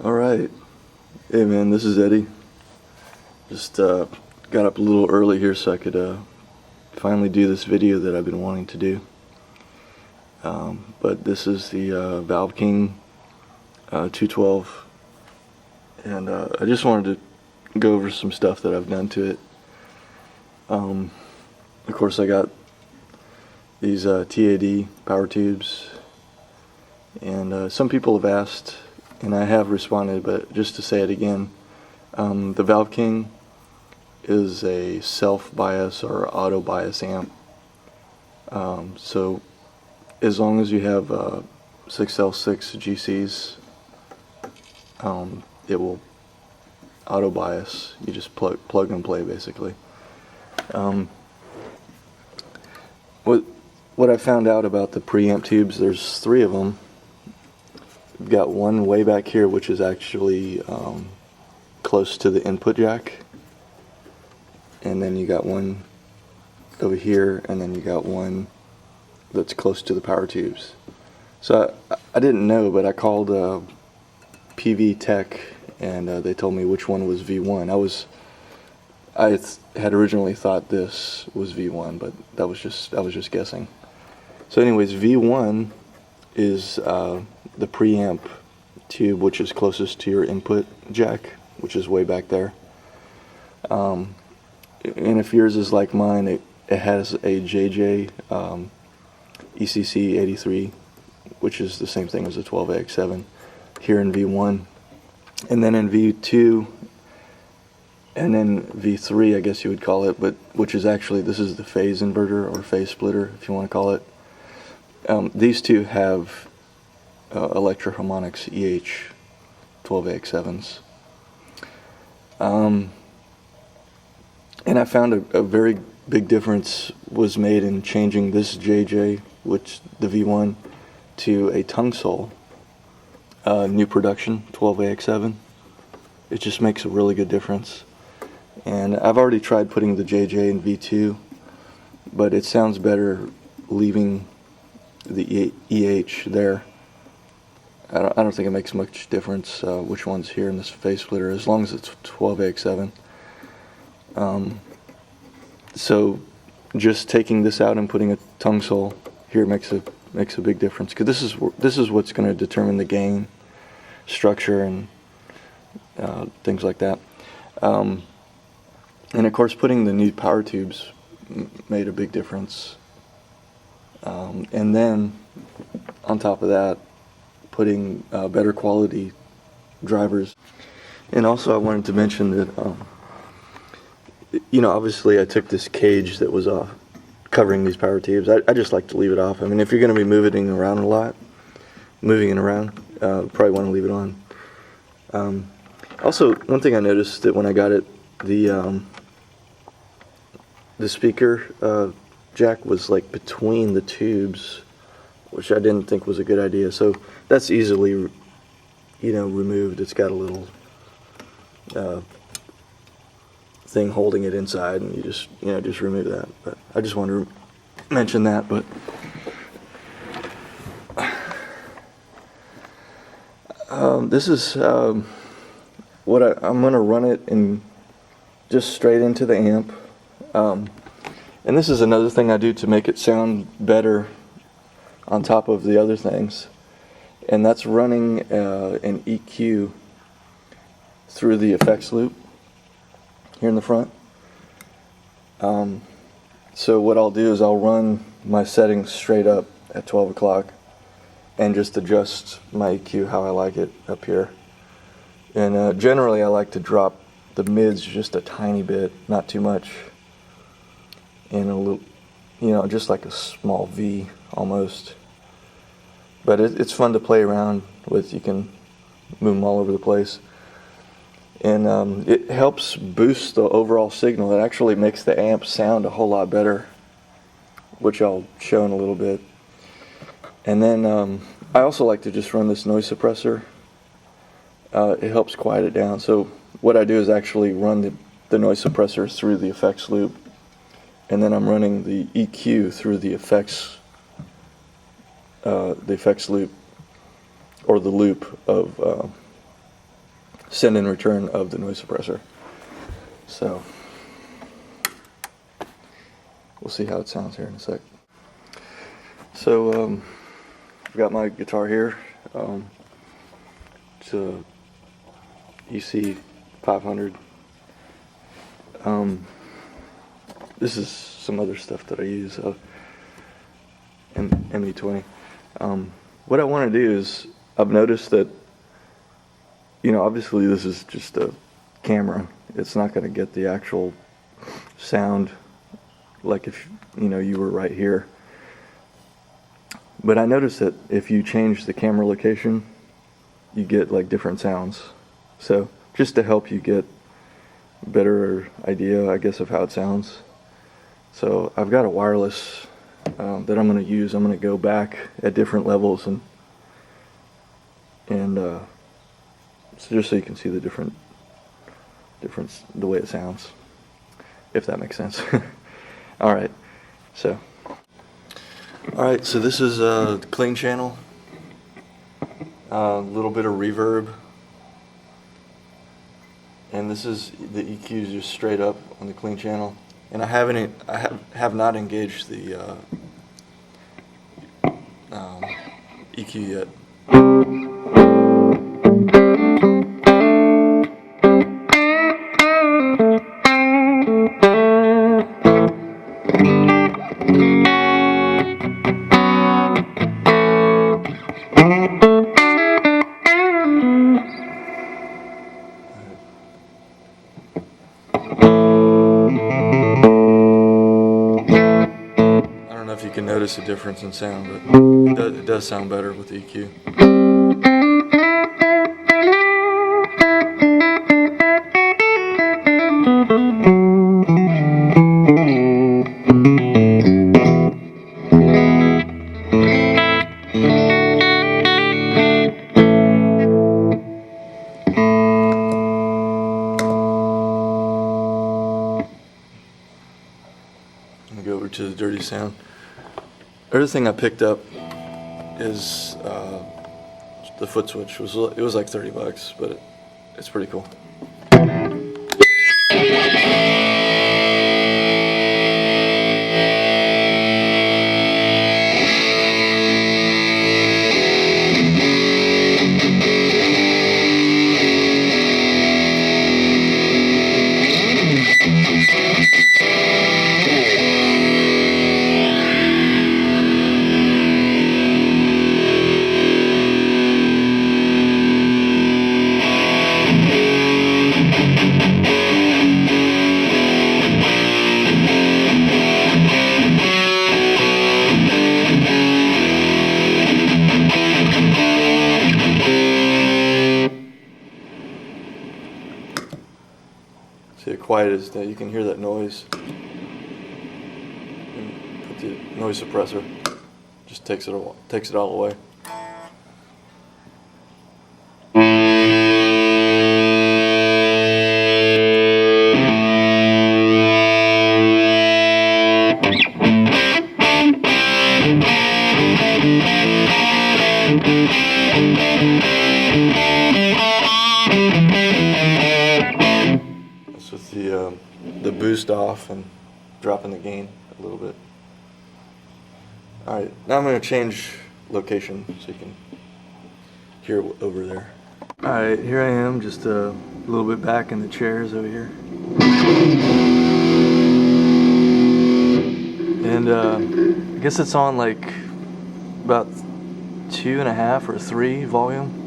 Alright, hey man, this is Eddie. Just got up a little early here so I could finally do this video that I've been wanting to do. But this is the Valveking212, and I just wanted to go over some stuff that I've done to it. Of course, I got these TAD power tubes, and some people have asked, and I have responded, but just to say it again, the Valveking is a self-bias or auto-bias amp. So as long as you have 6L6 GCs, it will auto-bias. You just plug and play, basically. What I found out about the preamp tubes, there's 3 of them. We've got one way back here, which is actually close to the input jack, and then you got one over here, and then you got one that's close to the power tubes. So I didn't know, but I called PV Tech, and they told me which one was V1. I had originally thought this was V1, but I was just guessing. So anyways, V1 is the preamp tube, which is closest to your input jack, which is way back there. And if yours is like mine, it has a JJ ECC 83, which is the same thing as a 12AX7 here in V1. And then in V2, and then V3, I guess you would call it, but which is actually, this is the phase inverter or phase splitter, if you want to call it. These two have Electro-Harmonix EH 12AX7s. And I found a very big difference was made in changing this JJ, which the V1, to a tongue sole, new production 12AX7. It just makes a really good difference. And I've already tried putting the JJ in V2, but it sounds better leaving the EH there. I don't think it makes much difference which one's here in this phase splitter, as long as it's 12AX7. So just taking this out and putting a tongue sole here makes a big difference, because this is what's going to determine the gain structure and things like that. And of course, putting the new power tubes made a big difference. And then on top of that, putting better quality drivers. And also I wanted to mention that obviously I took this cage that was covering these power tubes. I just like to leave it off. I mean, if you're going to be moving it around, probably want to leave it on. Also, one thing I noticed that when I got it, the speaker jack was like between the tubes, which I didn't think was a good idea. So that's easily, removed. It's got a little thing holding it inside, and you just remove that. But I just wanted to mention that. But this is what I'm going to run it in, just straight into the amp. And this is another thing I do to make it sound better on top of the other things, and that's running an EQ through the effects loop here in the front. So what I'll do is I'll run my settings straight up at 12 o'clock and just adjust my EQ how I like it up here. And generally I like to drop the mids just a tiny bit, not too much, and a little, just like a small V almost. But it's fun to play around with. You can move them all over the place. And it helps boost the overall signal. It actually makes the amp sound a whole lot better, which I'll show in a little bit. And then I also like to just run this noise suppressor. It helps quiet it down. So what I do is actually run the noise suppressor through the effects loop, and then I'm running the EQ through the effects loop, or the loop of send and return of the noise suppressor. So we'll see how it sounds here in a sec. So I've got my guitar here. It's a EC 500. This is some other stuff that I use, ME20. What I want to do is, I've noticed that, you know, obviously this is just a camera. It's not going to get the actual sound like if, you know, you were right here. But I noticed that if you change the camera location, you get like different sounds. So just to help you get a better idea, I guess, of how it sounds. So I've got a wireless that I'm going to use. I'm going to go back at different levels and so just so you can see the difference, the way it sounds, if that makes sense. All right, so this is the clean channel. A little bit of reverb, and this is the EQ just straight up on the clean channel. And I have not engaged the EQ yet. I don't know if you can notice a difference in sound, but it does sound better with the EQ. I'm gonna go over to the dirty sound. Other thing I picked up is the foot switch. It was like $30, but it's pretty cool. See how quiet it is now. You can hear that noise. And put the noise suppressor. Just takes it all away. With the boost off and dropping the gain a little bit. Alright, now I'm going to change location so you can hear over there. Alright, here I am, just a little bit back in the chairs over here. And I guess it's on like about 2.5 or 3 volume.